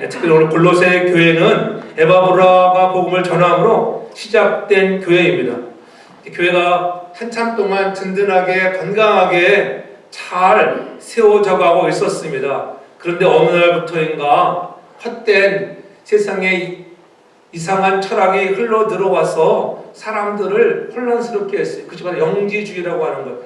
특히 오늘 골로새 교회는 에바브라가 복음을 전함으로 시작된 교회입니다. 교회가 한참 동안 든든하게 건강하게 잘 세워져 가고 있었습니다. 그런데 어느 날부터인가 헛된 세상의 이상한 철학이 흘러 들어와서 사람들을 혼란스럽게 했어요. 그것이 바로 영지주의라고 하는 것.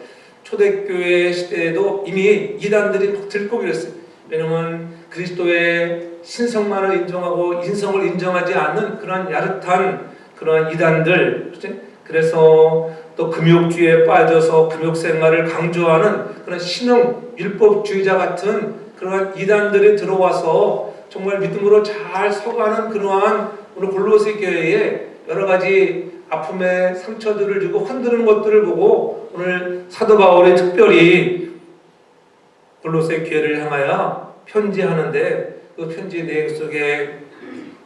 초대교회 시대에도 이미 이단들이 들고 그랬어요. 왜냐하면 그리스도의 신성만을 인정하고 인성을 인정하지 않는 그런 야릇한 그런 이단들, 그래서 또 금욕주의에 빠져서 금욕 생활을 강조하는 그런 신흥 율법주의자 같은 그러한 이단들이 들어와서 정말 믿음으로 잘 서가는 그러한 오늘 골로새 교회에 여러 가지 아픔의 상처들을 주고 흔드는 것들을 보고 오늘 사도 바울이 특별히 골로새 교회를 향하여 편지하는데 그 편지 내용 속에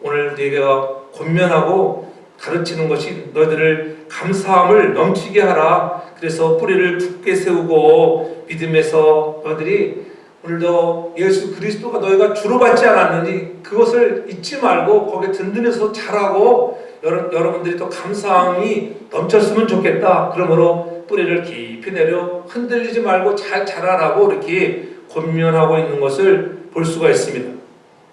오늘 우리가 권면하고 가르치는 것이 너희들을 감사함을 넘치게 하라. 그래서 뿌리를 굳게 세우고 믿음에서 너희들이 오늘도 예수 그리스도가 너희가 주로 받지 않았느니 그것을 잊지 말고 거기에 든든해서 자라고 여러분들이 또 감사함이 넘쳤으면 좋겠다. 그러므로 뿌리를 깊이 내려 흔들리지 말고 잘 자라라고 이렇게 권면하고 있는 것을 볼 수가 있습니다.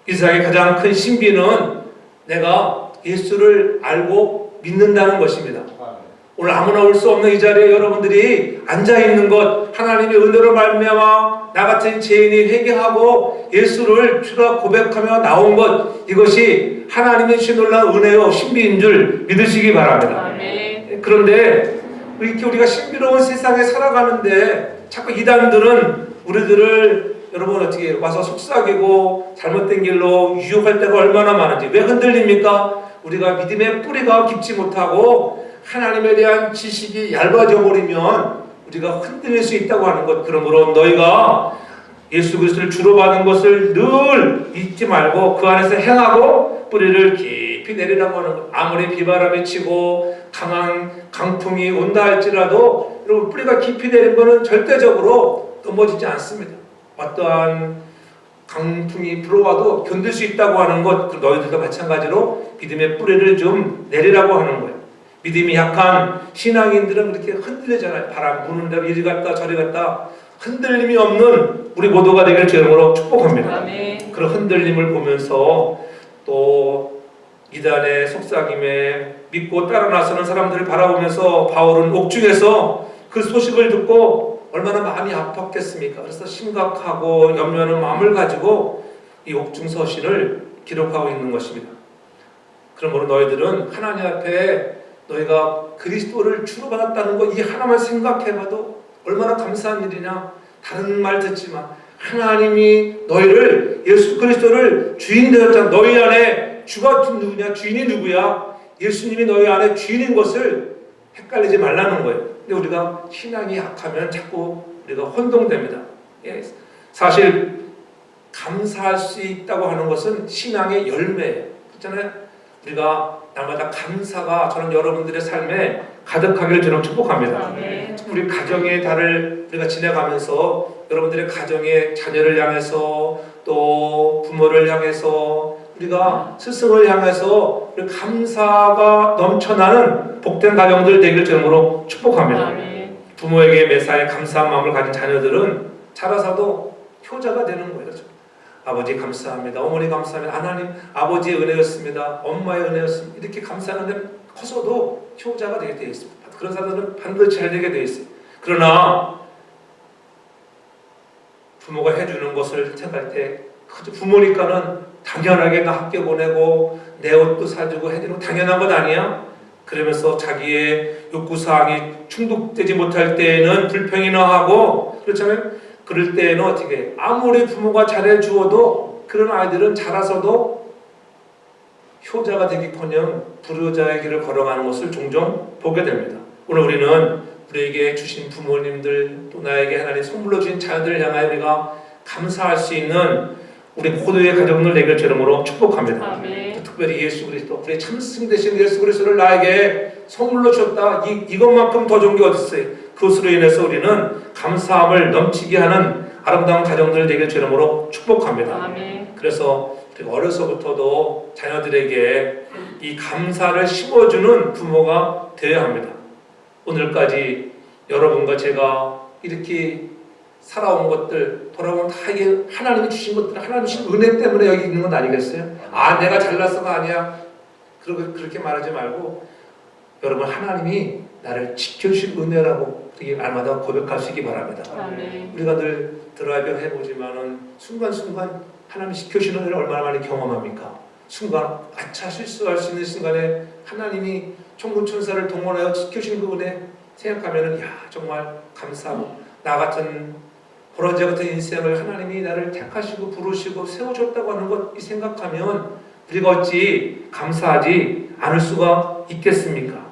이 세상의 가장 큰 신비는 내가 예수를 알고 믿는다는 것입니다. 오늘 아무나 올 수 없는 이 자리에 여러분들이 앉아있는 것, 하나님의 은혜로 말미암아 나 같은 죄인이 회개하고 예수를 주라 고백하며 나온 것, 이것이 하나님의 주신 놀라운 은혜요 신비인 줄 믿으시기 바랍니다. 아멘. 그런데 이렇게 우리가 신비로운 세상에 살아가는데 자꾸 이단들은 우리들을 여러분 어떻게 와서 속삭이고 잘못된 길로 유혹할 때가 얼마나 많은지. 왜 흔들립니까? 우리가 믿음의 뿌리가 깊지 못하고 하나님에 대한 지식이 얇아져 버리면 우리가 흔들릴 수 있다고 하는 것. 그러므로 너희가 예수 그리스도를 주로 받은 것을 늘 잊지 말고 그 안에서 행하고 뿌리를 깊이 내리라고 하는 것. 아무리 비바람이 치고 강한 강풍이 온다 할지라도 여러분 뿌리가 깊이 내린 것은 절대적으로 넘어지지 않습니다. 어떠한 강풍이 불어와도 견딜 수 있다고 하는 것, 너희들도 마찬가지로 믿음의 뿌리를 좀 내리라고 하는 거예요. 믿음이 약한 신앙인들은 그렇게 흔들리잖아요. 바람 부는 대로 이리 갔다 저리 갔다 흔들림이 없는 우리 모두가 되길 주님으로 축복합니다. 아멘. 그런 흔들림을 보면서 또 이단의 속삭임에 믿고 따라 나서는 사람들을 바라보면서 바울은 옥중에서 그 소식을 듣고 얼마나 마음이 아팠겠습니까? 그래서 심각하고 염려하는 마음을 가지고 이 옥중 서신을 기록하고 있는 것입니다. 그러므로 너희들은 하나님 앞에 너희가 그리스도를 주로 받았다는 것 이 하나만 생각해봐도 얼마나 감사한 일이냐. 다른 말 듣지만 하나님이 너희를 예수 그리스도를 주인 되었잖아. 너희 안에 주가 누구냐? 주인이 누구야? 예수님이 너희 안에 주인인 것을 헷갈리지 말라는 거예요. 근데 우리가 신앙이 약하면 자꾸 우리가 혼동됩니다. 예, 사실 감사할 수 있다고 하는 것은 신앙의 열매예요. 그렇잖아요. 우리가 날마다 감사가 저는 여러분들의 삶에 가득하기를 저는 축복합니다. 우리 가정의 달을 우리가 지나가면서 여러분들의 가정의 자녀를 향해서 또 부모를 향해서 우리가 스승을 향해서 우리 감사가 넘쳐나는 복된 가정들 되길 주님으로 축복합니다. 아멘. 부모에게 매사에 감사한 마음을 가진 자녀들은 자라서도 효자가 되는 거예요. 아버지 감사합니다. 어머니 감사합니다. 하나님 아버지의 은혜였습니다. 엄마의 은혜였습니다. 이렇게 감사하는데 커서도 효자가 되게 되어 있습니다. 그런 사람들은 반드시 잘 되게 되어 있어요. 그러나 부모가 해주는 것을 생각할 때 부모니까는 당연하게 나 학교 보내고 내 옷도 사주고 해주는 거 당연한 것 아니야? 그러면서 자기의 욕구사항이 충족되지 못할 때에는 불평이나 하고 그렇잖아요. 그럴 때에는 어떻게 아무리 부모가 잘해주어도 그런 아이들은 자라서도 효자가 되기커녕 불효자의 길을 걸어가는 것을 종종 보게 됩니다. 오늘 우리는 우리에게 주신 부모님들 또 나에게 하나님 선물로 주신 자녀들을 향하여 우리가 감사할 수 있는 우리 모두의 가정들 되길 주름으로 축복합니다. 아멘. 특별히 예수 그리스도 우리 참승 되신 예수 그리스도를 나에게 선물로 주셨다. 이것만큼 더 좋은 게 어디 있어요? 그것으로 인해서 우리는 감사함을 넘치게 하는 아름다운 가정들 되길 주름으로 축복합니다. 아멘. 그래서 그리고 어려서부터도 자녀들에게 이 감사를 심어주는 부모가 되어야 합니다. 오늘까지 여러분과 제가 이렇게 살아온 것들 돌아보면 다 이게 하나님이 주신 것들, 하나님 주신 은혜 때문에 여기 있는 건 아니겠어요? 내가 잘났어가 아니야. 그렇게 말하지 말고 여러분, 하나님이 나를 지켜주신 은혜라고 되게 날마다 고백할 수 있기 바랍니다. 아멘. 우리가 늘 드라이빙 해보지만은 순간순간 하나님 지켜주시는 은혜를 얼마나 많이 경험합니까? 순간 아차 실수할 수 있는 순간에 하나님이 천군천사를 동원하여 지켜주신 그 은혜 생각하면은 정말 감사하고, 나 같은 호랑이 같은 인생을 하나님이 나를 택하시고 부르시고 세워줬다고 하는 것 이 생각하면 우리가 어찌 감사하지 않을 수가 있겠습니까?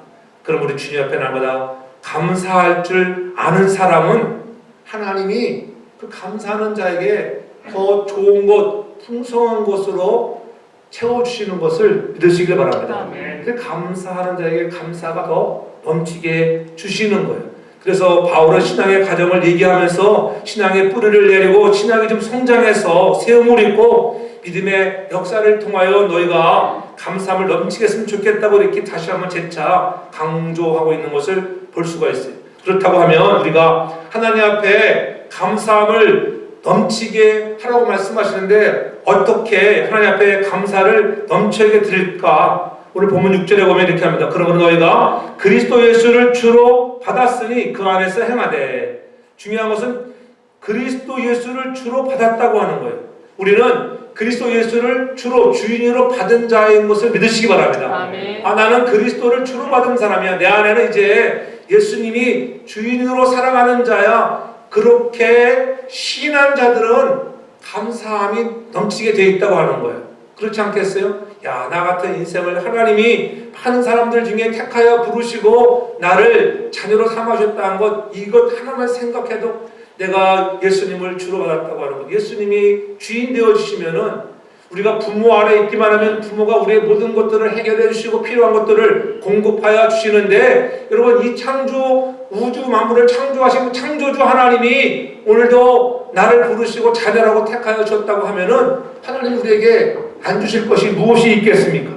그럼 우리 주님 앞에 날마다 감사할 줄 아는 사람은 하나님이 그 감사하는 자에게 더 좋은 것, 풍성한 것으로 채워주시는 것을 믿으시길 바랍니다. 그 감사하는 자에게 감사가 더 넘치게 주시는 거예요. 그래서 바울은 신앙의 과정을 얘기하면서 신앙의 뿌리를 내리고 신앙이 좀 성장해서 세움을 입고 믿음의 역사를 통하여 너희가 감사함을 넘치게 했으면 좋겠다고 이렇게 다시 한번 재차 강조하고 있는 것을 볼 수가 있어요. 그렇다고 하면 우리가 하나님 앞에 감사함을 넘치게 하라고 말씀하시는데 어떻게 하나님 앞에 감사를 넘치게 드릴까? 오늘 본문 6절에 보면 이렇게 합니다. 그러므로 너희가 그리스도 예수를 주로 받았으니 그 안에서 행하되. 중요한 것은 그리스도 예수를 주로 받았다고 하는 거예요. 우리는 그리스도 예수를 주로 주인으로 받은 자인 것을 믿으시기 바랍니다. 아멘. 나는 그리스도를 주로 받은 사람이야. 내 안에는 이제 예수님이 주인으로 살아가는 자야. 그렇게 신한 자들은 감사함이 넘치게 되어 있다고 하는 거예요. 그렇지 않겠어요? 나 같은 인생을 하나님이 많은 사람들 중에 택하여 부르시고 나를 자녀로 삼아주셨다는 것, 이것 하나만 생각해도 내가 예수님을 주로 받았다고 하는 것, 예수님이 주인 되어주시면은 우리가 부모 아래 있기만 하면 부모가 우리의 모든 것들을 해결해 주시고 필요한 것들을 공급하여 주시는데, 여러분, 이 창조 우주 만물을 창조하신 창조주 하나님이 오늘도 나를 부르시고 자녀라고 택하여 주셨다고 하면은 하나님 우리에게 안 주실 것이 무엇이 있겠습니까?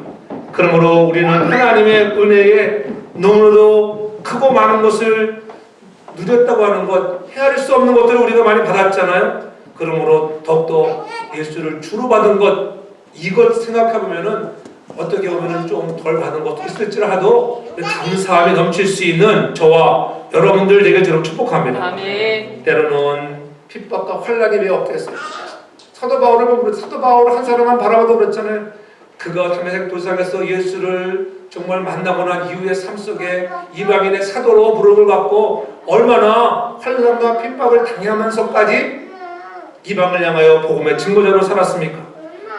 그러므로 우리는 하나님의 은혜에 너무나도 크고 많은 것을 누렸다고 하는 것, 헤아릴 수 없는 것들을 우리가 많이 받았잖아요. 그러므로 더욱더 예수를 주로 받은 것, 이것 생각해보면은 어떻게 보면은 좀 덜 받은 것도 있을지라도 감사함이 넘칠 수 있는 저와 여러분들 되게 축복합니다. 아멘. 때로는 핍박과 환란이 왜 없겠어요? 사도 바울을 보면 사도 바울 한 사람만 바라봐도 그렇잖아요. 그가 다메섹 도상에서 예수를 정말 만나고 난 이후의 삶 속에 이방인의 사도로 부름을 받고 얼마나 환란과 핍박을 당하면서까지 이방을 향하여 복음의 증거자로 살았습니까?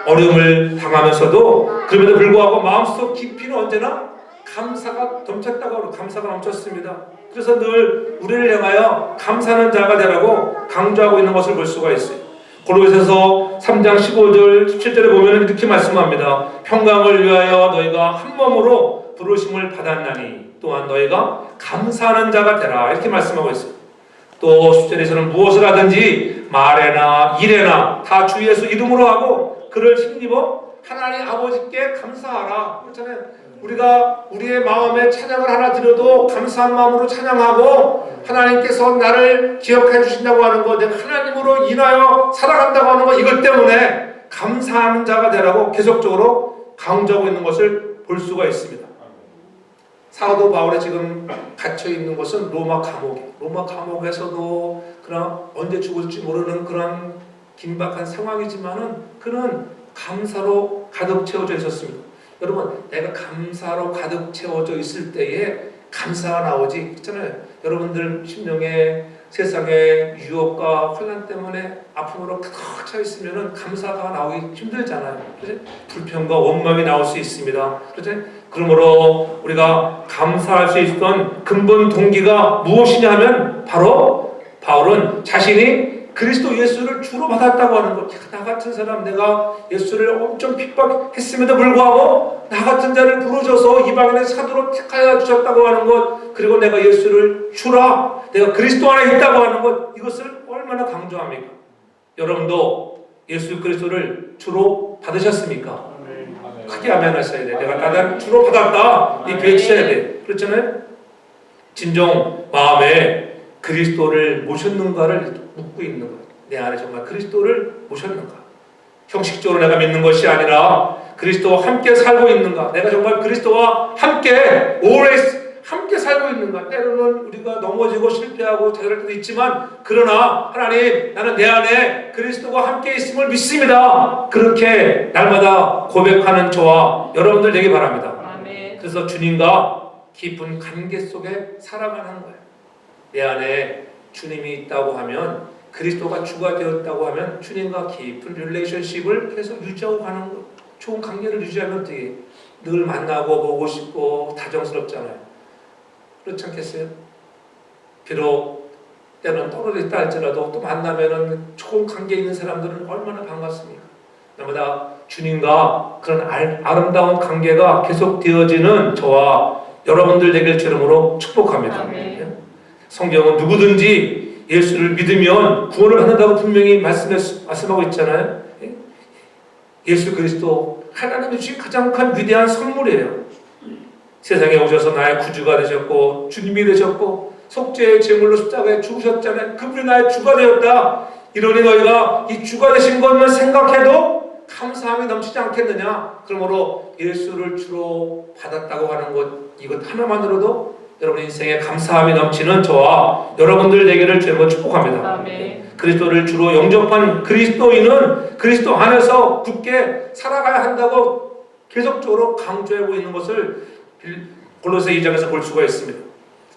어려움을 당하면서도 그럼에도 불구하고 마음속 깊이는 언제나 감사가 넘쳤다고 하고 감사가 넘쳤습니다. 그래서 늘 우리를 향하여 감사하는 자가 되라고 강조하고 있는 것을 볼 수가 있어요. 고로새서 3장 15절 17절에 보면 이렇게 말씀합니다. 평강을 위하여 너희가 한 몸으로 부르심을 받았나니 또한 너희가 감사하는 자가 되라, 이렇게 말씀하고 있어요. 또 10절에서는 무엇을 하든지 말에나 일에나 다 주 예수 이름으로 하고 그를 힘입어 하나님 아버지께 감사하라. 그렇잖아요. 우리가 우리의 마음에 찬양을 하나 드려도 감사한 마음으로 찬양하고 하나님께서 나를 기억해 주신다고 하는 것, 내가 하나님으로 인하여 살아간다고 하는 것, 이것 때문에 감사하는 자가 되라고 계속적으로 강조하고 있는 것을 볼 수가 있습니다. 사도 바울이 지금 갇혀 있는 것은 로마 감옥이에요. 로마 감옥에서도 그냥 언제 죽을지 모르는 그런 긴박한 상황이지만은 그는 감사로 가득 채워져 있었습니다. 여러분, 내가 감사로 가득 채워져 있을 때에 감사가 나오지. 그렇잖아요. 여러분들 심령에 세상의 유혹과 혼란 때문에 아픔으로 가득 차 있으면은 감사가 나오기 힘들잖아요. 그렇죠? 불평과 원망이 나올 수 있습니다. 그렇죠? 그러므로 우리가 감사할 수 있었던 근본 동기가 무엇이냐 하면 바로 바울은 자신이 그리스도 예수를 주로 받았다고 하는 것. 나 같은 사람, 내가 예수를 엄청 핍박했음에도 불구하고 나 같은 자를 부르셔서 이방인의 사도로 택하여 주셨다고 하는 것, 그리고 내가 예수를 주라, 내가 그리스도 안에 있다고 하는 것, 이것을 얼마나 강조합니까? 여러분도 예수 그리스도를 주로 받으셨습니까? 아멘. 크게 아멘 하셔야 돼. 내가 나는 주로 받았다. 이 교회 치셔야 돼. 그렇잖아요? 진정 마음에 그리스도를 모셨는가를 묻고 있는 거예요. 내 안에 정말 그리스도를 모셨는가? 형식적으로 내가 믿는 것이 아니라 그리스도와 함께 살고 있는가? 내가 정말 그리스도와 함께 오래 함께 살고 있는가? 때로는 우리가 넘어지고 실패하고 좌절할 때도 있지만 그러나 하나님 나는 내 안에 그리스도와 함께 있음을 믿습니다. 그렇게 날마다 고백하는 저와 여러분들 되기 바랍니다. 아멘. 그래서 주님과 깊은 관계 속에 살아가는 거예요. 내 안에 주님이 있다고 하면 그리스도가 주가 되었다고 하면 주님과 깊은 릴레이션십을 계속 유지하고 가는 거예요. 좋은 관계를 유지하면 어떻게 늘 만나고 보고 싶고 다정스럽잖아요. 그렇지 않겠어요? 비록 때는 떨어져 할지라도 또 만나면은 좋은 관계 있는 사람들은 얼마나 반갑습니까? 날마다 주님과 그런 아름다운 관계가 계속 되어지는 저와 여러분들 되길 주름으로 축복합니다. 아멘. 성경은 누구든지 예수를 믿으면 구원을 받는다고 분명히 말씀하고 있잖아요. 예수 그리스도 하나님이 주신 가장 큰 위대한 선물이에요. 세상에 오셔서 나의 구주가 되셨고 주님이 되셨고 속죄의 제물로 십자가에 죽으셨잖아요. 그분이 나의 주가 되었다. 이러니 너희가 이 주가 되신 것만 생각해도 감사함이 넘치지 않겠느냐. 그러므로 예수를 주로 받았다고 하는 것 이것 하나만으로도 여러분 인생에 감사함이 넘치는 저와 여러분들 되기를 주님으로 축복합니다. 아멘. 그리스도를 주로 영접한 그리스도인은 그리스도 안에서 굳게 살아가야 한다고 계속적으로 강조하고 있는 것을 골로새 2장에서 볼 수가 있습니다.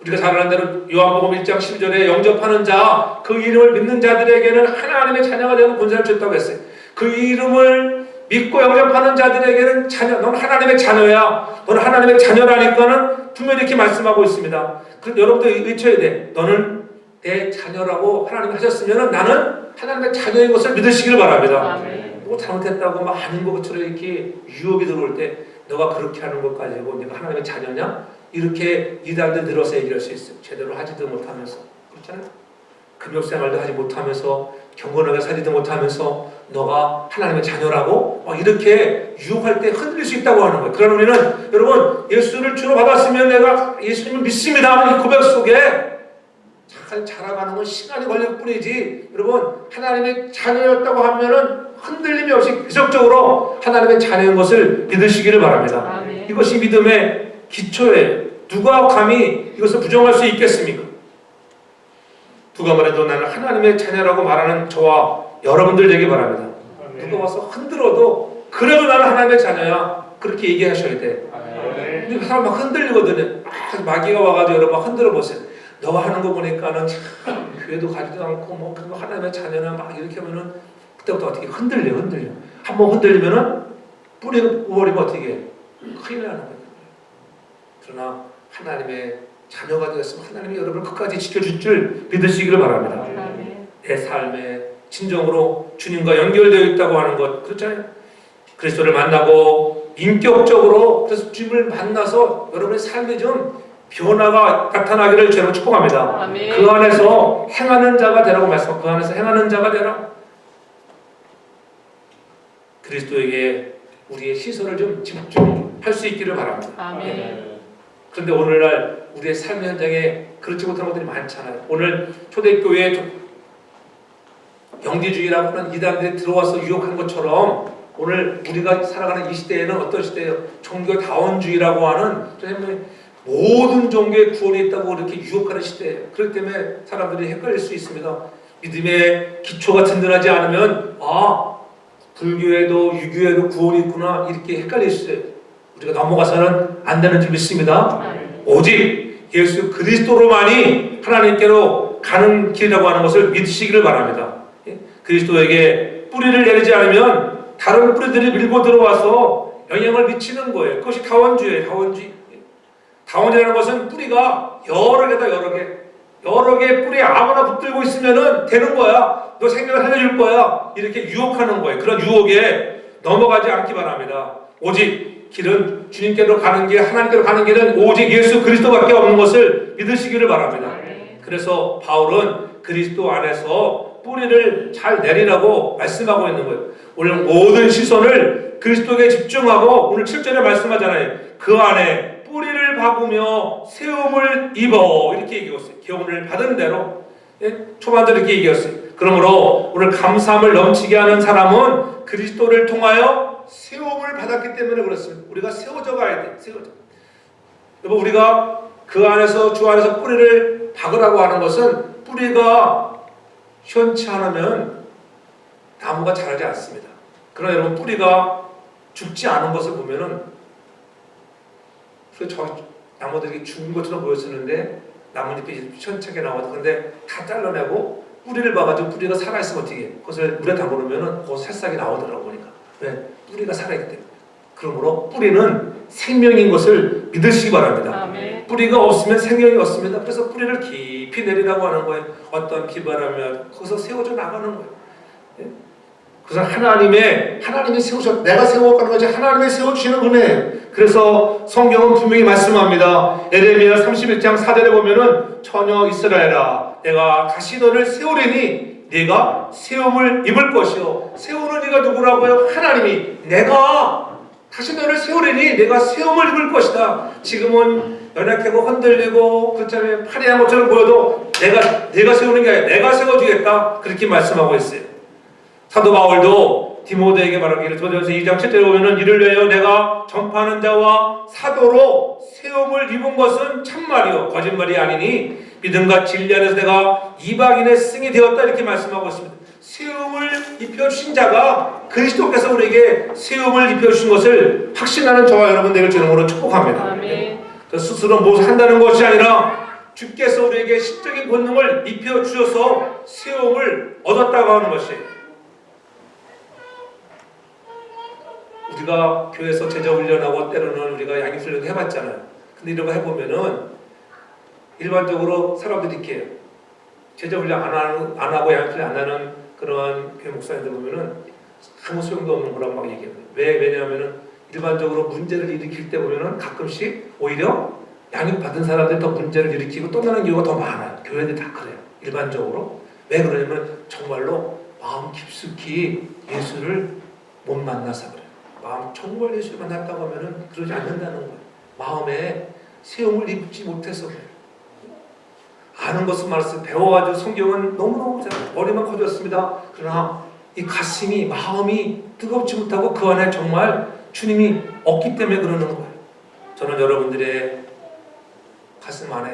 우리가 잘 아는 대로 요한복음 1장 12절에 영접하는 자, 그 이름을 믿는 자들에게는 하나님의 자녀가 되는 권세를 줬다고 했어요. 그 이름을 믿고 영접하는 자들에게는 자녀, 넌 하나님의 자녀야. 너는 하나님의 자녀라니까는 분명히 이렇게 말씀하고 있습니다. 그래서 여러분들 외쳐야 돼. 너는 내 자녀라고 하나님이 하셨으면 나는 하나님의 자녀인 것을 믿으시기를 바랍니다. 아멘. 뭐 잘못했다고 막 아닌 것처럼 이렇게 유혹이 들어올 때 너가 그렇게 하는 것 가지고 내가 하나님의 자녀냐? 이렇게 이단들 들어서 얘기할 수 있어요. 제대로 하지도 못하면서. 그렇잖아요? 금욕생활도 하지 못하면서 경건하게 살지도 못하면서 너가 하나님의 자녀라고 이렇게 유혹할 때 흔들릴 수 있다고 하는 거예요. 그러나 우리는 여러분 예수를 주로 받았으면 내가 예수님을 믿습니다 하는 이 고백 속에 잘 자라가는 건 시간이 걸릴 뿐이지 여러분 하나님의 자녀였다고 하면은 흔들림이 없이 계속적으로 하나님의 자녀인 것을 믿으시기를 바랍니다. 아멘. 이것이 믿음의 기초예요. 누가 감히 이것을 부정할 수 있겠습니까? 누가 말해도 나는 하나님의 자녀라고 말하는 저와 여러분들 되기 바랍니다. 아멘. 누가 와서 흔들어도 그래도 나는 하나님의 자녀야 그렇게 얘기하셔야 돼. 아멘. 근데 사람 막 흔들리거든요. 마귀가 와가지고 여러분 막 흔들어 보세요. 너가 하는 거 보니까는 참 교회도 가지도 않고 뭐 그거 하나님의 자녀나 막 이렇게 하면은 그때부터 어떻게 흔들려. 한번 흔들리면은 뿌리가 부어버리면 어떻게 해? 큰일 나는 거예요. 그러나 하나님의 자녀가 되었으면 하나님이 여러분을 끝까지 지켜줄 줄 믿으시기를 바랍니다. 아멘. 내 삶에 진정으로 주님과 연결되어 있다고 하는 것 그렇잖아요. 그리스도를 만나고 인격적으로 그래서 주님을 만나서 여러분의 삶에 좀 변화가 나타나기를 주님으로 축복합니다. 아멘. 그 안에서 행하는 자가 되라고 말씀하고 그 안에서 행하는 자가 되라. 그리스도에게 우리의 시선을 좀 집중할 수 있기를 바랍니다. 아멘. 그런데 오늘날 우리의 삶 현장에 그렇지 못한 것들이 많잖아요. 오늘 초대교회에 영지주의라고 하는 이단들이 들어와서 유혹한 것처럼 오늘 우리가 살아가는 이 시대에는 어떤 시대예요? 종교다원주의라고 하는 모든 종교에 구원이 있다고 이렇게 유혹하는 시대예요. 그렇기 때문에 사람들이 헷갈릴 수 있습니다. 믿음의 기초가 든든하지 않으면 불교에도 유교에도 구원이 있구나 이렇게 헷갈릴 수 있어요. 우리가 넘어가서는 안 되는 줄 믿습니다. 아멘. 오직 예수 그리스도로만이 하나님께로 가는 길이라고 하는 것을 믿으시기를 바랍니다. 그리스도에게 뿌리를 내리지 않으면 다른 뿌리들이 밀고 들어와서 영향을 미치는 거예요. 그것이 다원주의예요. 다원주의라는 것은 뿌리가 여러 개다. 여러 개의 뿌리 아무나 붙들고 있으면 되는 거야. 너 생명을 살려줄 거야. 이렇게 유혹하는 거예요. 그런 유혹에 넘어가지 않기 바랍니다. 오직 길은 주님께로 가는 길, 하나님께로 가는 길은 오직 예수 그리스도밖에 없는 것을 믿으시기를 바랍니다. 그래서 바울은 그리스도 안에서 뿌리를 잘 내리라고 말씀하고 있는 거예요. 오늘 모든 시선을 그리스도에 집중하고 오늘 7절에 말씀하잖아요. 그 안에 뿌리를 박으며 세움을 입어 이렇게 얘기했어요. 교훈을 받은 대로 초반도 이렇게 얘기했어요. 그러므로 오늘 감사함을 넘치게 하는 사람은 그리스도를 통하여 세움을 받았기 때문에 그렇습니다. 우리가 세워져 가야 돼. 세워져. 여러분 우리가 그 안에서 주 안에서 뿌리를 박으라고 하는 것은 뿌리가 시원치 않으면 나무가 자라지 않습니다. 그러나 여러분 뿌리가 죽지 않은 것을 보면은 저 나무들이 죽은 것처럼 보였었는데 나뭇잎이 시원찮게 나와서 근데 다 잘라내고 뿌리를 박아도 뿌리가 살아있으면 어떻게 해? 그것을 물에 담궈놓으면 거기서 새싹이 나오더라고 보니까. 왜? 뿌리가 살아있기 때문에. 그러므로 뿌리는 생명인 것을 믿으시기 바랍니다. 아멘. 뿌리가 없으면 생명이 없습니다. 그래서 뿌리를 깊이 내리라고 하는 거예요. 어떤 비바람이면 거기서 세워져 나가는 거예요. 예? 그래서 하나님이 세우셨, 내가 세워가는 거지 하나님이 세워주시는 은혜예요. 그래서 성경은 분명히 말씀합니다. 에레미야 31장 4절에 보면은 처녀 이스라엘아 내가 다시 너를 세우리니 네가 세움을 입을 것이요. 세우는 이가 누구라고요? 하나님이 내가 다시 너를 세우리니 내가 세움을 입을 것이다. 지금은 연약하고 흔들리고 그렇잖아요. 파리한 것처럼 보여도 내가 세우는 게 아니라 내가 세워주겠다. 그렇게 말씀하고 있어요. 사도 바울도 디모데에게 말하기를 도전서 2장 7절에 보면은 이를 위하여 내가 전파하는 자와 사도로 세움을 입은 것은 참말이요 거짓말이 아니니 믿음과 진리 안에서 내가 이방인의 승이 되었다 이렇게 말씀하고 있습니다. 세움을 입혀주신 자가 그리스도께서 우리에게 세움을 입혀주신 것을 확신하는 저와 여러분 되길 주님으로 축복합니다. 아멘. 스스로 무엇을 한다는 것이 아니라 주께서 우리에게 신적인 본능을 입혀주셔서 세움을 얻었다고 하는 것이에요. 우리가 교회에서 제자훈련하고 때로는 우리가 양육훈련도 해봤잖아요. 근데 이런 거 해보면은 일반적으로 사람들이 이렇게 제자훈련 안 하고 양육훈련 안 하는 그런 교회 목사님들 보면은 아무 소용도 없는 거라고 막 얘기해요. 왜냐하면은 일반적으로 문제를 일으킬 때 보면은 가끔씩 오히려 양육 받은 사람들이 더 문제를 일으키고 떠나는 경우가 더 많아요. 교회들이 다 그래요. 일반적으로. 왜 그러냐면 정말로 마음 깊숙이 예수를 못 만나서 그래요. 마음 정말 예수를 만났다고 하면은 그러지 않는다는 거예요. 마음에 세움을 입지 못해서 그래요. 아는 것은 많았어요. 배워가지고 성경은 너무너무 잘 머리만 커졌습니다. 그러나 이 가슴이 마음이 뜨겁지 못하고 그 안에 정말 주님이 없기 때문에 그러는 거예요. 저는 여러분들의 가슴 안에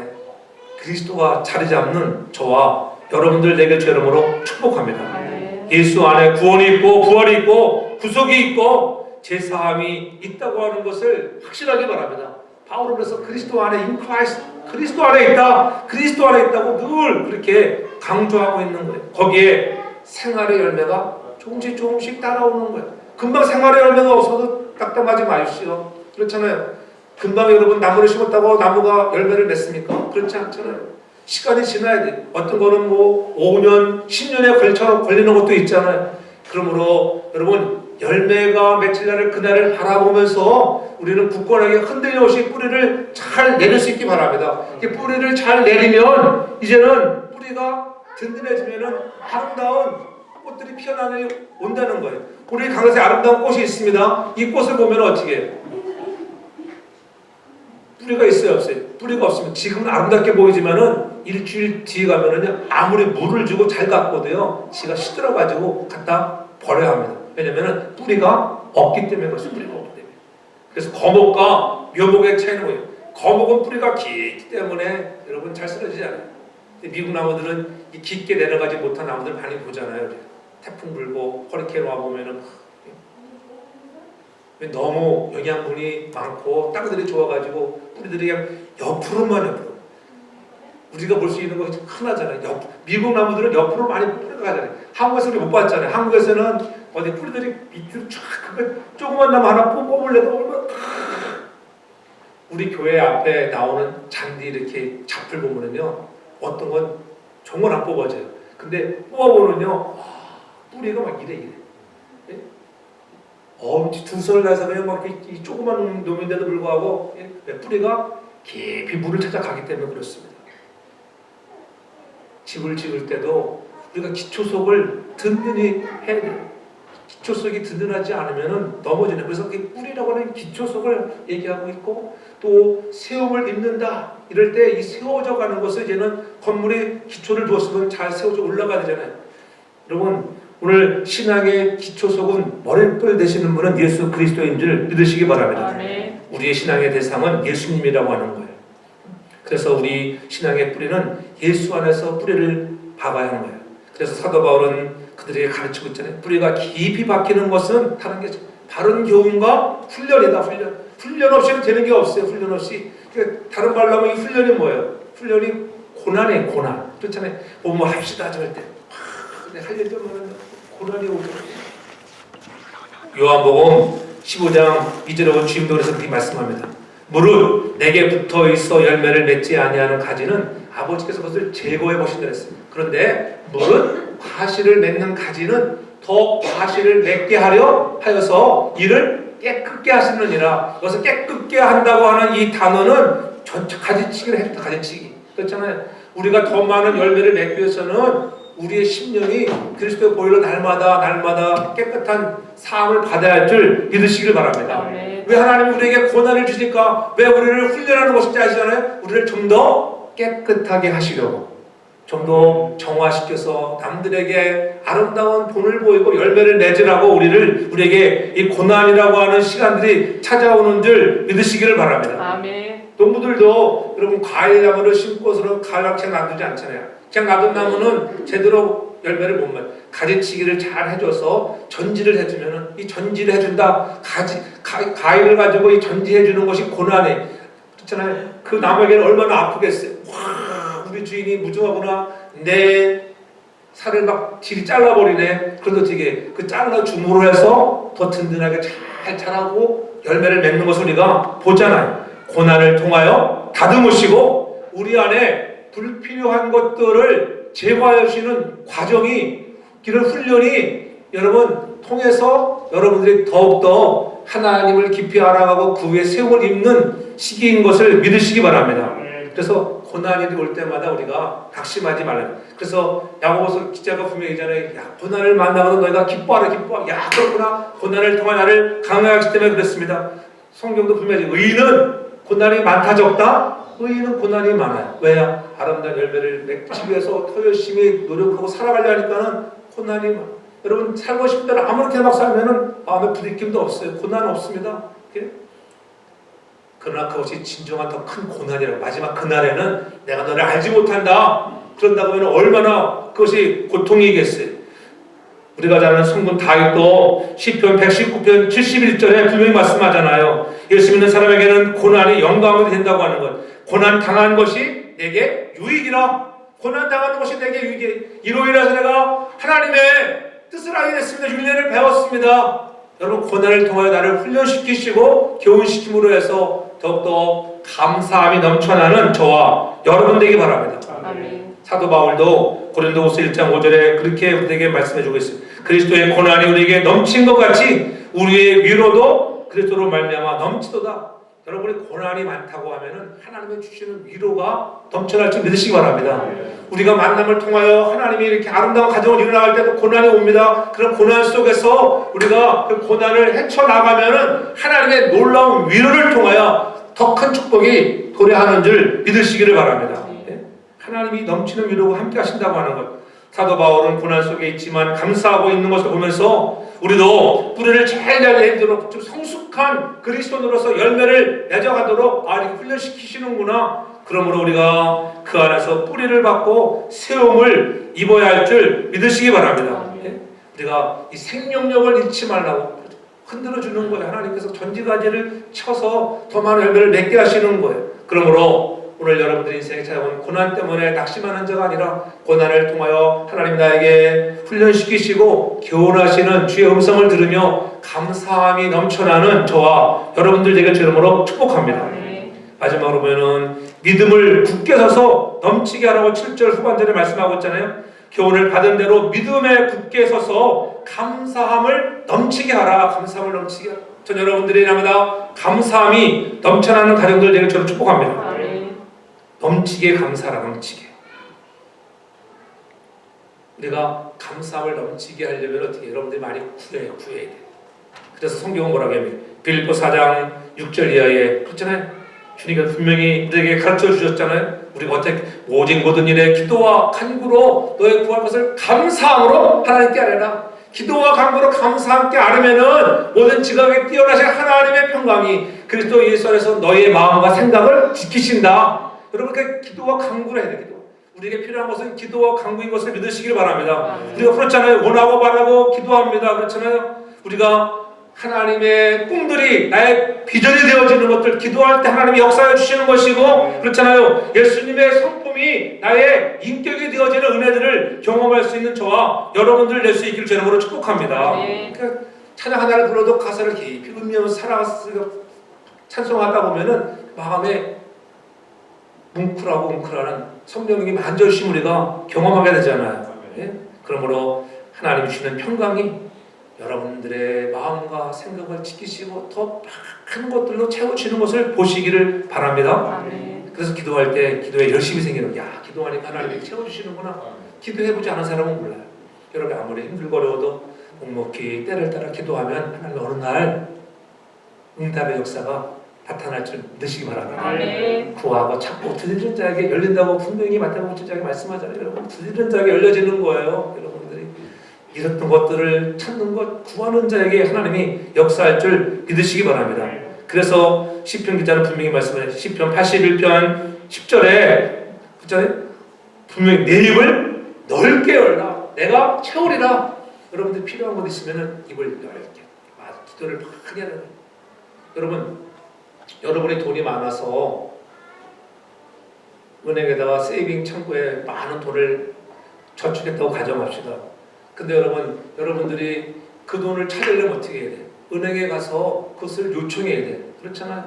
그리스도가 자리 잡는 저와 여러분들 되길 주 이름으로 축복합니다. 예수 안에 구원이 있고 부활이 있고 구속이 있고 제사함이 있다고 하는 것을 확실하게 바랍니다. 바울은 그래서 그리스도 안에 in Christ, 그리스도 안에 있다, 그리스도 안에 있다고 늘 그렇게 강조하고 있는 거예요. 거기에 생활의 열매가 조금씩 따라오는 거예요. 금방 생활의 열매가 없어도 딱딱하지 마십시오. 그렇잖아요. 금방 여러분 나무를 심었다고 나무가 열매를 맺습니까? 그렇지 않잖아요. 시간이 지나야 돼. 어떤 거는 뭐 5년, 10년에 걸리는 것도 있잖아요. 그러므로 여러분 열매가 맺힐 날을 그날을 바라보면서 우리는 굳건하게 흔들림없이 뿌리를 잘 내릴 수 있기 바랍니다. 이렇게 뿌리를 잘 내리면 이제는 뿌리가 든든해지면은 아름다운 꽃들이 피어나는 온다는 거예요. 우리 강에서 아름다운 꽃이 있습니다. 이 꽃을 보면 어떻게 해요? 뿌리가 있어요, 없어요? 뿌리가 없으면 지금은 아름답게 보이지만은 일주일 뒤에 가면은 아무리 물을 주고 잘 가꿔도요, 지가 시들어가지고 갖다 버려야 합니다. 왜냐면은 뿌리가 없기 때문에 그렇죠. 뿌리가 없기 때문에. 그래서 거목과 묘목의 차이는 뭐예요? 거목은 뿌리가 깊기 때문에 여러분 잘 쓰러지지 않아요. 미국 나무들은 이 깊게 내려가지 못한 나무들 많이 보잖아요. 태풍 불고 허리케인 와 보면은 너무 영양분이 많고 땅들이 좋아가지고 뿌리들이 그냥 옆으로 우리가 볼 수 있는 거 하나잖아요. 미국 나무들은 옆으로 많이 뿌리가 가잖아요. 한국에서 우리 못 봤잖아요. 한국에서는 어디 뿌리들이 밑으로 쫙 조그만 나무 하나 뽑으려도 얼마나 우리 교회 앞에 나오는 잔디 이렇게 잡을 보면은요 어떤 건 정말 안 뽑아져요. 근데 뽑아보면요 뿌리가 막 이래. 두sol 나서 그냥 막 이 조그만 놈인데도 불구하고 뿌리가 깊이 물을 찾아가기 때문에 그렇습니다. 집을 지을 때도 우리가 기초속을 든든히 해야 돼요. 기초속이 든든하지 않으면 넘어지네. 그래서 그 뿌리라고 하는 기초속을 얘기하고 있고, 또 세움을 입는다 이럴 때 이 세워져 가는 것을 이제는 건물에 기초를 두었으면 잘 세워져 올라가야 되잖아요. 여러분, 오늘 신앙의 기초속은 머릿돌 되시는 분은 예수 그리스도인 줄 믿으시기 바랍니다. 아멘. 우리의 신앙의 대상은 예수님이라고 하는 거예요. 그래서 우리 신앙의 뿌리는 예수 안에서 뿌리를 박아야 하는 거예요. 그래서 사도 바울은 그들에게 가르치고 있잖아요. 뿌리가 깊이 박히는 것은 다른 게 바른 교훈과 훈련이다. 훈련 없이는 되는 게 없어요. 훈련 없이. 그러니까 다른 말로 하면 이 훈련이 뭐예요? 훈련이 고난이에요. 고난. 그렇잖아요. 뭐 합시다 할 때. 할 일 좀 하면 고난이 오고. 요한복음 15장 2절에 주임도 그래서 그렇게 말씀합니다. 무릇 내게 붙어 있어 열매를 맺지 아니하는 가지는 아버지께서 그것을 제거해 보신다 그랬습니다. 그런데 무릇 과실을 맺는 가지는 더 과실을 맺게 하려 하여서 이를 깨끗게 하시느니라. 그것을 깨끗게 한다고 하는 이 단어는 전체 가지치기를 했다. 가지치기. 그렇잖아요. 우리가 더 많은 열매를 맺기 위해서는 우리의 심령이 그리스도의 보혈로 날마다 깨끗한 사함을 받아야 할 줄 믿으시길 바랍니다. 왜 하나님이 우리에게 고난을 주니까? 왜 우리를 훈련하는 것인지 아시잖아요? 우리를 좀 더 깨끗하게 하시려고, 좀 더 정화시켜서 남들에게 아름다운 본을 보이고 열매를 맺으라고 우리에게 이 고난이라고 하는 시간들이 찾아오는 줄 믿으시기를 바랍니다. 아멘. 농부들도 여러분 과일나무를 심고서는 가을학생 놔두지 않잖아요. 그냥 놔둔 나무는 제대로 열매를 못 맺어요. 가지치기를 잘 해줘서 전지를 해주면은, 이 전지를 해준다. 과일을 가지고 이 전지해주는 것이 고난에, 그렇잖아요. 그 나무에게는 얼마나 아프겠어요. 와, 우리 주인이 무정하구나. 내 살을 막 길이 잘라버리네. 그래도 되게 그 잘라줌으로 해서 더 든든하게 잘 자라고 열매를 맺는 것을 우리가 보잖아요. 고난을 통하여 다듬으시고 우리 안에 불필요한 것들을 제거하여 주시는 과정이, 이런 훈련이 여러분 통해서 여러분들이 더욱더 하나님을 깊이 알아가고 그 위에 세움을 입는 시기인 것을 믿으시기 바랍니다. 그래서 고난이 올 때마다 우리가 낙심하지 말라. 그래서 야고보서 기자가 분명히 얘기하잖아요. 야, 고난을 만나고도 너희가 기뻐하라. 야, 그렇구나. 고난을 통한 나를 강하게 하기 때문에 그렇습니다. 성경도 분명히 의인은 고난이 많다 적다? 의인은 고난이 많아요. 왜냐? 아름다운 열매를 맺기 위해서 더 열심히 노력하고 살아가려 하니까는 고난이 많아요. 여러분 살고 싶다면 아무렇게나 막 살면은 마음에 부딪힘도 없어요. 고난 없습니다. 그러나 그것이 진정한 더 큰 고난이라고. 마지막 그날에는 내가 너를 알지 못한다. 그런다고 하면 얼마나 그것이 고통이겠어요. 우리가 잘 아는 성분 다윗도 시편 119편 71절에 분명히 말씀하잖아요. 예수 믿는 사람에게는 고난이 영광이 된다고 하는 것. 고난 당한 것이 내게 유익이라. 고난 당하는 것이 내게 유익이라. 이로 인해서 내가 하나님의 뜻을 알게 됐습니다. 윤례를 배웠습니다. 여러분 고난을 통하여 나를 훈련시키시고 교훈시킴으로 해서 더욱더 감사함이 넘쳐나는 저와 여러분 되기 바랍니다. 아멘. 사도 바울도 고린도후서 1장 5절에 그렇게 우리에게 말씀해주고 있어요. 그리스도의 고난이 우리에게 넘친 것 같이 우리의 위로도 그리스도로 말미암아 넘치도다. 여러분이 고난이 많다고 하면은 하나님이 주시는 위로가 넘쳐날 줄 믿으시기 바랍니다. 우리가 만남을 통하여 하나님이 이렇게 아름다운 가정을 이루나갈 때도 고난이 옵니다. 그런 고난 속에서 우리가 그 고난을 헤쳐나가면은 하나님의 놀라운 위로를 통하여 더 큰 축복이 도래하는 줄 믿으시기를 바랍니다. 하나님이 넘치는 위로가 함께 하신다고 하는 것. 사도 바울은 고난 속에 있지만 감사하고 있는 것을 보면서 우리도 뿌리를 잘 내도록 좀 성숙한 그리스도인으로서 열매를 맺어가도록 이렇게 훈련시키시는구나. 그러므로 우리가 그 안에서 뿌리를 받고 세움을 입어야 할 줄 믿으시기 바랍니다. 우리가 이 생명력을 잃지 말라고 흔들어주는 거예요. 하나님께서 전지가지를 쳐서 더 많은 열매를 맺게 하시는 거예요. 그러므로 오늘 여러분들의 인생에 찾아온 고난 때문에 낙심하는 자가 아니라 고난을 통하여 하나님 나에게 훈련시키시고 교훈하시는 주의 음성을 들으며 감사함이 넘쳐나는 저와 여러분들 되게 주름으로 축복합니다. 마지막으로 보면은 믿음을 굳게 서서 넘치게 하라고 7절 후반절에 말씀하고 있잖아요. 교훈을 받은 대로 믿음에 굳게 서서 감사함을 넘치게 하라. 감사함을 넘치게 하라. 전 여러분들이 날마다 감사함이 넘쳐나는 가정들 되게 저를 축복합니다. 넘치게 감사하라. 넘치게. 우리가 감사함을 넘치게 하려면 어떻게 여러분들이 많이 구해야 돼. 그래서 성경은 뭐라고 합니까? 빌립보 4장 6절 이하에 그렇잖아요. 주님이 분명히 우리에게 가르쳐 주셨잖아요. 우리가 어떻게 오직 모든 일에 기도와 간구로 너의 구할 것을 감사함으로 하나님께 아뢰라. 기도와 간구로 감사함께 아뢰면은 모든 지각에 뛰어나신 하나님의 평강이 그리스도 예수 안에서 너의 마음과 생각을 지키신다. 여러분 그 기도와 간구를 해야 돼. 우리에게 필요한 것은 기도와 간구인 것을 믿으시길 바랍니다. 우리가 그렇잖아요. 원하고 바라고 기도합니다. 그렇잖아요. 우리가 하나님의 꿈들이 나의 비전이 되어지는 것들 기도할 때 하나님이 역사해 주시는 것이고 그렇잖아요. 예수님의 성품이 나의 인격이 되어지는 은혜들을 경험할 수 있는 저와 여러분들 낼 수 있기를 주님으로 축복합니다. 그러니까 찬양 하나를 불러도 가사를 깊이 음미하면서 살아가서 찬송하다 보면은 마음에 뭉클하는 성령님이 만져주신 우리가 경험하게 되잖아요. 예? 그러므로 하나님이 주시는 평강이 여러분들의 마음과 생각을 지키시고 더 많은 것들로 채워지는 것을 보시기를 바랍니다. 아멘. 그래서 기도할 때 기도에 열심히 생기는 야 기도하니까 하나님이 채워주시는구나. 기도해보지 않은 사람은 몰라요. 여러분 아무리 힘들고 어려워도 묵묵히 때를 따라 기도하면 하나님 어느 날 응답의 역사가 나타날 줄 믿으시기 바랍니다. 아멘. 구하고 찾고 두드리는 자에게 열린다고 분명히 마태복음 7장에 말씀하잖아요. 여러분 두드리는 자에게 열려지는 거예요. 여러분들이 잃었던 것들을 찾는 것, 구하는 자에게 하나님이 역사할 줄 믿으시기 바랍니다. 그래서 시편 기자는 분명히 말씀해요. 시편 81편 10절에 그렇잖아요. 분명히 내 입을 넓게 열라. 내가 채우리라. 여러분들 필요한 것 있으면 입을 넓게 기도를 많이 하는 거예요. 여러분 여러분이 돈이 많아서 은행에다가 세이빙 창구에 많은 돈을 저축했다고 가정합시다. 근데 여러분들이 그 돈을 찾으려면 어떻게 해야 돼? 은행에 가서 그것을 요청해야 돼. 그렇잖아요.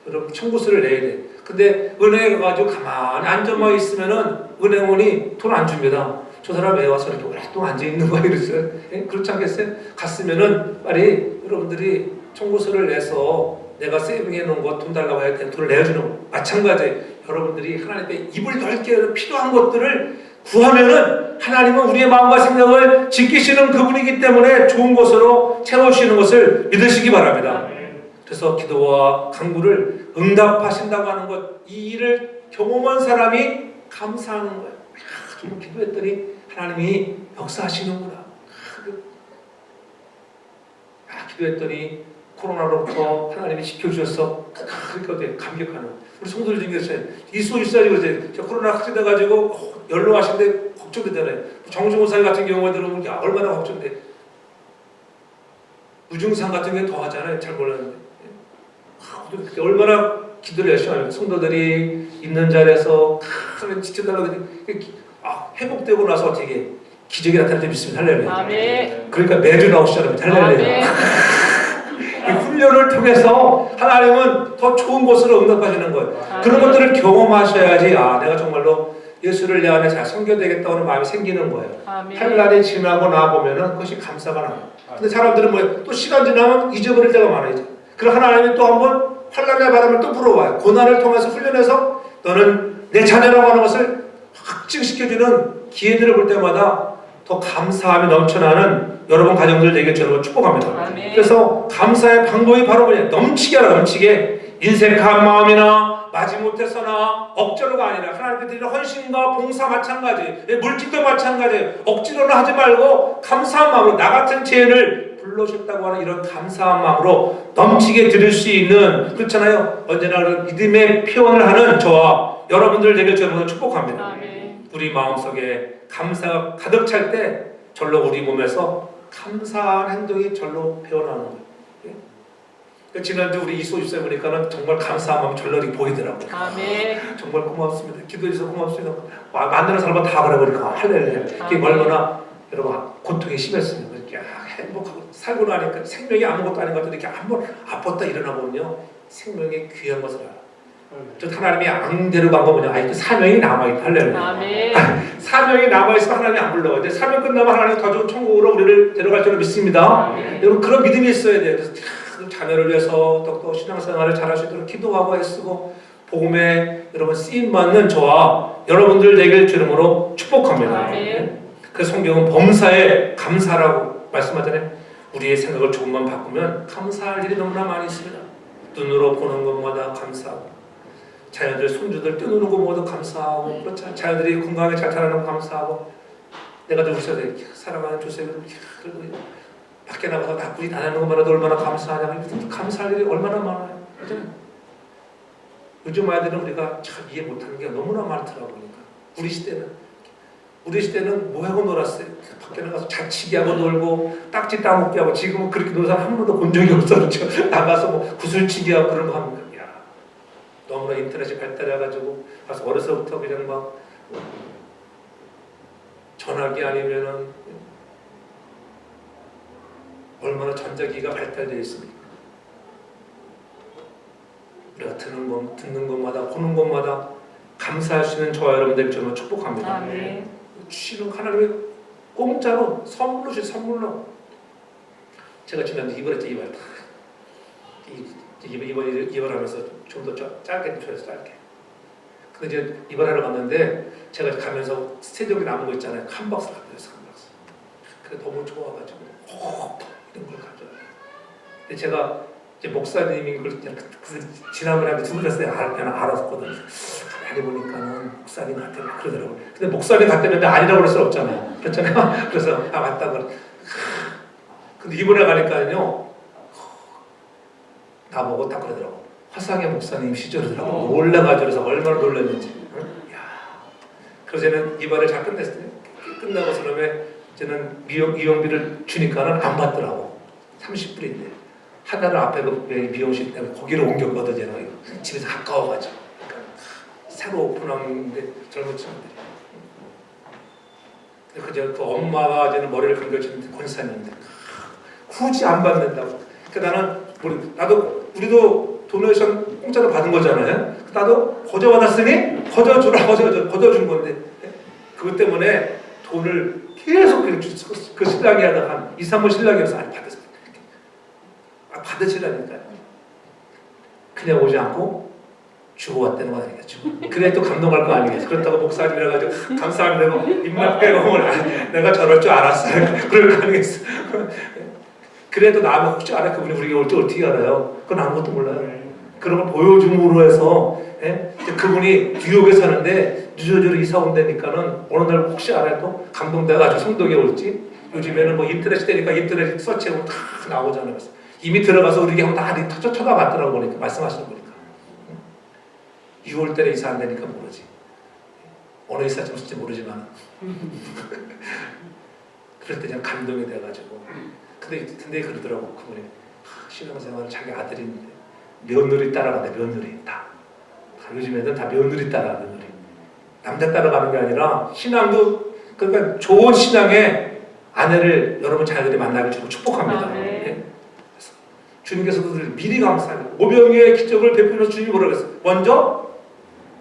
여러분 청구서를 내야 돼. 근데 은행에 가가지고 가만히 앉아만 있으면은 은행원이 돈 안 줍니다. 저 사람 왜 와서 이렇게 오랫동안 앉아 있는 거야 이랬어요. 예? 그렇지 않겠어요? 갔으면은 빨리 여러분들이 청구서를 내서 내가 세이빙해 놓은 거 돈 달라고 해야 돼. 돈을 내어주는 마찬가지예요. 여러분들이 하나님께 입을 넓게 필요한 것들을 구하면은 하나님은 우리의 마음과 생각을 지키시는 그분이기 때문에 좋은 것으로 채워주시는 것을 믿으시기 바랍니다. 그래서 기도와 간구를 응답하신다고 하는 것, 이 일을 경험한 사람이 감사하는 거예요. 좀 기도했더니 하나님이 역사하시는구나. 기도했더니 코로나로부터 하나님이 지켜주셔서 그렇게 감격하는 우리 성도들 중에서 이소일사지 그러세요. 저 코로나 확진돼가지고 연로하신데 걱정되잖아요. 정중호사님 같은 경우에 들어보면 야 얼마나 걱정돼. 우중상 같은 경우는 더 하잖아요. 잘 몰랐는데 얼마나 기도를 열심히 하면 성도들이 있는 자리에서 하나님 지켜달라고 회복되고 나서 어떻게 기적이 나타날 줄 믿습니다. 할렐루야. 그러니까 매주 나오시잖아요. 할렐루야. 훈련을 통해서 하나님은 더 좋은 곳으로 응답하시는 거예요. 그런 것들을 경험하셔야지 내가 정말로 예수를 내 안에 잘 섬겨되겠다 하는 마음이 생기는 거예요. 환난이 지나고 나보면은 그것이 감사가 나요. 근데 사람들은 뭐예요? 또 시간 지나면 잊어버릴 때가 많아요. 그럼 하나님이 또 한번 환난의 바람을 또 불어와요. 고난을 통해서 훈련해서 너는 내 자녀라고 하는 것을 확증시켜주는 기회들을 볼 때마다 더 감사함이 넘쳐나는 여러분 가정들 되게 저는 축복합니다. 그래서 감사의 방법이 바로 뭐냐? 넘치게 하라. 넘치게 인색한 마음이나 마지못해서나 억지로가 아니라 하나님께 드리는 헌신과 봉사 마찬가지, 물질도 마찬가지, 억지로는 하지 말고 감사한 마음으로 나 같은 죄인을 불러주셨다고 하는 이런 감사한 마음으로 넘치게 드릴 수 있는 그렇잖아요. 언제나 믿음의 표현을 하는 저와 여러분들 되게 저는 축복합니다. 우리 마음속에 감사가 가득 찰 때 절로 우리 몸에서 감사한 행동이 절로 배어나는 거예요. 예? 지난주 우리 이소집사 보니까는 정말 감사한 마음이 절로 보이더라고요. 정말 고맙습니다. 기도해서 고맙습니다. 만나는 사람은 다 그래버리니까 할렐루야. 이게 얼마나 여러분 고통이 심했습니다. 행복하고 살고 나니까 생명이 아무것도 아닌 것 같은데 이렇게 한번 아팠다 일어나 보면요 생명이 귀한 것을 알아. 저 하나님이 앙대로 간 거 뭐냐? 그 사명이 남아있다. 할렐루야. 사명이 남아있으면 하나님이 안 불러요. 근데 사명 끝나면 하나님이 더 좋은 천국으로 우리를 데려갈 줄 믿습니다. 여러분 그런 믿음이 있어야 돼요. 그래서 자녀를 위해서 또 신앙생활을 잘할 수 있도록 기도하고 애쓰고 복음에 여러분 쓰임받는 저와 여러분들 되길 주름으로 축복합니다. 그 성경은 범사에 감사라고 말씀하잖아요. 우리의 생각을 조금만 바꾸면 감사할 일이 너무나 많이 있습니다. 눈으로 보는 것마다 감사하고, 자녀들, 손주들 뜨는 거 모두 감사하고, 그렇잖아요. 자녀들이 건강하게 잘 자라는 거 감사하고, 내가 좀 우리 사랑하는 조셉을 그리고 밖에 나가서 나쁘지 않은 것만으로도 얼마나 감사하냐고. 감사할 일이 얼마나 많아요. 그렇잖아요. 요즘 아이들은 우리가 참 이해 못하는 게 너무나 많더라고요. 그러니까 우리 시대는 뭐 하고 놀았어요? 밖에 나가서 자치기 하고 놀고 딱지 따먹기 하고. 지금은 그렇게 노는 사람 한 번도 본 적이 없어. 그렇죠? 나가서 뭐 구슬치기 하고 그런 거 합니다. 야, 너무나 인터넷이 발달해가지고 가서 어려서부터 그냥 막 전화기 아니면은 얼마나 전자기가 발달되어 있습니까? 우리가 듣는 것마다 보는 것마다 감사할 수 있는 저와 여러분들 정말 축복합니다. 네. 주시는 하나님의 공짜로 선물로 주신 선물로. 제가 지난주 이번에 이번하면서 좀 더 짧게 줘서 짧게. 근데 이제 이번하러 갔는데 제가 가면서 스테디움에 남은 거 있잖아요. 한 박스 갖고 한 박스. 그게 너무 좋아가지고 이런 걸 가져와요. 근데 제가 이제 목사님이 그걸 지난번에 두드렸어요. 알았거든요. 가만히 보니까는 목사님 같아 그러더라고요. 근데 목사님 같다는데 아니라고 그럴 수 없잖아요. 그렇잖아요. 그래서 맞다고. 근데 이번에 가니까요, 나보고 딱 그러더라고. 화상의 목사님 시절이더라고. 놀라가지고 그래서 얼마나 놀랐는지. 그래서 저는 이번에 잘 끝냈어요. 끝나고서 그러면 저는 미용비를 주니까는 안 받더라고. 30불인데. 하나를 앞에 그 미용실 때문에 거기로 옮겼거든요. 집에서 가까워가지고. 그러니까 새로 오픈하는데 젊은 친구들이. 그저 그 엄마가 저는 머리를 감겨주는 권사님인데 굳이 안 받는다고. 그러니까 나는 우리도 도네이션 공짜로 받은 거잖아요. 나도 거저 받았으니 거저 준 건데 그것 때문에 돈을 계속 그 신랑이 하다가 한 2, 3번 신랑이 와서 아니 받았어요. 받으시라니까요. 그냥 오지 않고 주고 왔다는 거 아니겠죠. 그래 또 감동할 거 아니겠죠. 그렇다고 목사님이라 가지고 감사합니다. 입만 빼고 내가 저럴 줄 알았어요. 그럴 거 아니겠어. 그래도 나면 혹시 알아? 그분이 우리가 올 때 어떻게 알아요? 그건 아무것도 몰라요. 그런 걸 보여줌으로 해서 그분이 뉴욕에 사는데 뉴저지로 이사 온다니까는 어느 날 혹시 알아요? 또 감동돼가지고 성동에 올지. 요즘에는 뭐 인터넷 되니까 인터넷 서치하면 다 나오잖아요. 이미 들어가서 우리 한번 다 쳐다봤더라고 보니까 말씀하시는 거니까. 6월 달에 이사 안 되니까 모르지. 어느 이사 좀 쓸지 모르지만 그럴 때 그냥 감동이 돼가지고. 근데 그러더라고 그분이. 신앙생활 자기 아들이 있는데 며느리 따라간대. 며느리 다 요즘 애들 다 며느리 따라 며느리. 남자 따라가는 게 아니라 신앙도 그러니까 좋은 신앙의 아내를 여러분 자녀들이 만나게 주고 축복합니다. 네. 주님께서도 미리 감사합니다. 오병이의 기적을 베푸면서 주님이 뭐라고 했어요? 먼저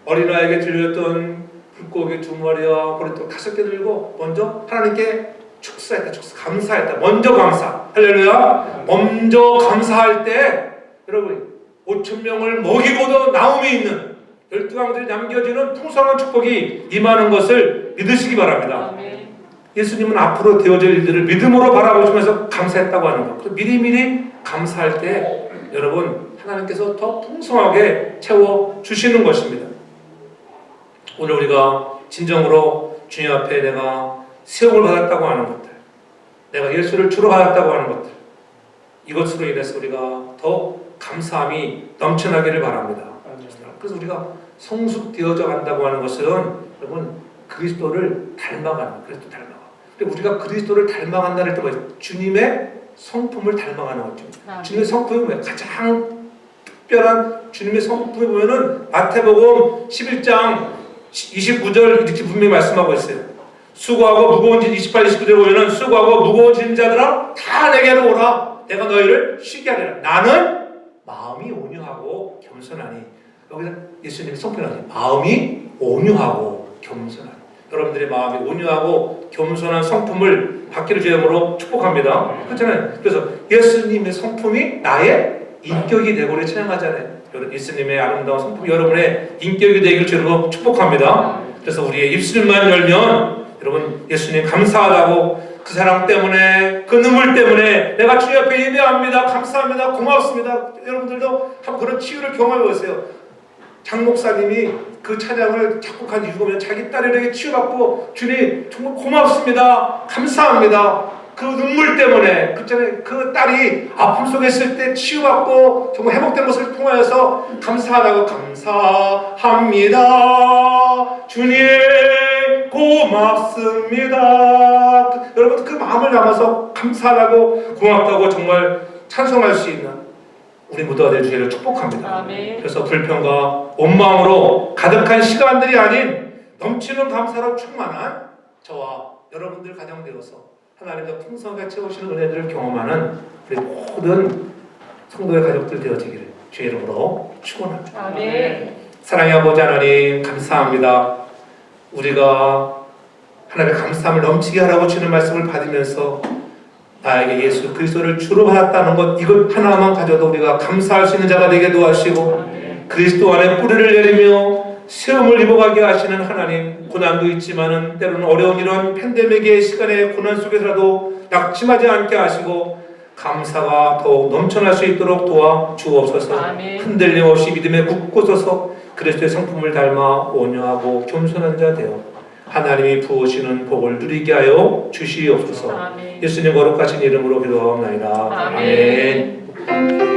어린아이에게 들렸던 물고기 2마리와 보리떡 5개 들고 먼저 하나님께 축사했다. 감사했다. 먼저 감사. 할렐루야. 먼저 감사할 때 여러분 5,000명을 먹이고도 나음이 있는 12강들이 남겨지는 풍성한 축복이 임하는 것을 믿으시기 바랍니다. 예수님은 앞으로 되어질 일들을 믿음으로 바라보시면서 감사했다고 하는 것. 그래서 미리미리 감사할 때 여러분 하나님께서 더 풍성하게 채워주시는 것입니다. 오늘 우리가 진정으로 주님 앞에 내가 세움을 받았다고 하는 것들, 내가 예수를 주로 받았다고 하는 것들, 이것으로 인해서 우리가 더 감사함이 넘쳐나기를 바랍니다. 그래서 우리가 성숙되어져 간다고 하는 것은 여러분 그리스도를 닮아가는, 그리스도 닮아가. 근데 우리가 그리스도를 닮아간다는 때 뭐예요? 주님의 성품을 닮아가는 거죠. 주님의 성품이 뭐예요? 가장 특별한 주님의 성품을 보면은 마태복음 11장 29절 이렇게 분명히 말씀하고 있어요. 수고하고 무거운 짐 28, 29절에 보면은 수고하고 무거운 짐자들아 다 내게로 오라. 내가 너희를 쉬게 하리라. 나는 마음이 온유하고 겸손하니. 여기서 예수님의 성품이 나오죠. 마음이 온유하고 겸손하니. 여러분들의 마음이 온유하고 겸손한 성품을 받기를 주님으로 축복합니다. 그렇잖아요. 그래서 예수님의 성품이 나의 인격이 되고 우리 찬양하잖아요. 예수님의 아름다운 성품이 여러분의 인격이 되기를 주님으로 축복합니다. 그래서 우리의 입술만 열면 여러분 예수님 감사하다고 그 사랑 때문에 그 눈물 때문에 내가 주님 앞에 예배합니다. 감사합니다. 고맙습니다. 여러분들도 한번 그런 치유를 경험해 보세요. 장 목사님이 그 찬양을 작곡한 이유가 뭐냐면 자기 딸에게 치유받고 주님 정말 고맙습니다. 감사합니다. 그 눈물 때문에 그 딸이 아픔 속에 있을 때 치유받고 정말 회복된 것을 통하여서 감사하다고 감사합니다. 주님 고맙습니다. 여러분 그 마음을 담아서 감사하다고 고맙다고 정말 찬송할 수 있는 우리 모두가 될 주를 축복합니다. 아멘. 그래서 불평과 온 마음으로 가득한 시간들이 아닌 넘치는 감사로 충만한 저와 여러분들 가정 되어서 하나님과 풍성하게 채우시는 은혜들을 경험하는 우리 모든 성도의 가족들 되어지기를 주의 이름으로 축원합니다. 아멘. 사랑의 아버지 하나님 감사합니다. 우리가 하나님의 감사함을 넘치게 하라고 주는 말씀을 받으면서 나에게 예수 그리스도를 주로 받았다는 것 이것 하나만 가져도 우리가 감사할 수 있는 자가 되게 도와주시고 그리스도 안에 뿌리를 내리며 시험을 입어가게 하시는 하나님, 고난도 있지만은 때로는 어려운 이런 팬데믹의 시간의 고난 속에서라도 낙심하지 않게 하시고 감사가 더욱 넘쳐날 수 있도록 도와 주옵소서. 아멘. 흔들림 없이 믿음에 굳고 서서 그리스도의 성품을 닮아 온유하고 겸손한 자 되어 하나님이 부으시는 복을 누리게 하여 주시옵소서. 아멘. 예수님 거룩하신 이름으로 기도하옵나이다. 아멘. 아멘.